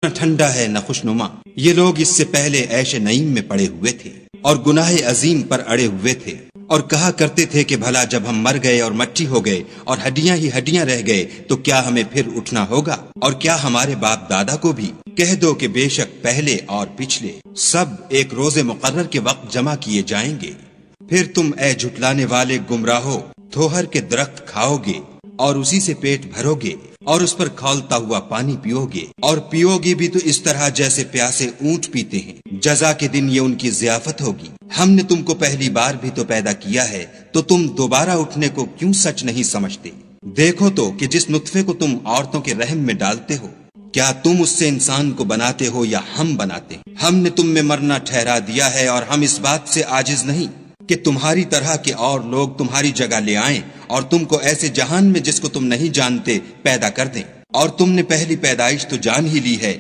نہ ٹھنڈا ہے نہ خوشنما۔ یہ لوگ اس سے پہلے عیش نعیم میں پڑے ہوئے تھے اور گناہ عظیم پر اڑے ہوئے تھے، اور کہا کرتے تھے کہ بھلا جب ہم مر گئے اور مٹی ہو گئے اور ہڈیاں ہی ہڈیاں رہ گئے تو کیا ہمیں پھر اٹھنا ہوگا؟ اور کیا ہمارے باپ دادا کو بھی؟ کہہ دو کہ بے شک پہلے اور پچھلے سب ایک روز مقرر کے وقت جمع کیے جائیں گے۔ پھر تم اے جھٹلانے والے گمراہو تھوہر کے درخت کھاؤ گے اور اسی سے پیٹ بھرو گے اور اس پر کھولتا ہوا پانی پیو گے، اور پیو گے بھی تو اس طرح جیسے پیاسے اونٹ پیتے ہیں۔ جزا کے دن یہ ان کی ضیافت ہوگی۔ ہم نے تم کو پہلی بار بھی تو پیدا کیا ہے، تو تم دوبارہ اٹھنے کو کیوں سچ نہیں سمجھتے؟ دیکھو تو کہ جس نطفے کو تم عورتوں کے رحم میں ڈالتے ہو، کیا تم اس سے انسان کو بناتے ہو یا ہم بناتے ہیں؟ ہم نے تم میں مرنا ٹھہرا دیا ہے، اور ہم اس بات سے عاجز نہیں کہ تمہاری طرح کے اور لوگ تمہاری جگہ لے آئیں اور تم کو ایسے جہان میں جس کو تم نہیں جانتے پیدا کر دیں۔ اور تم نے پہلی پیدائش تو جان ہی لی ہے،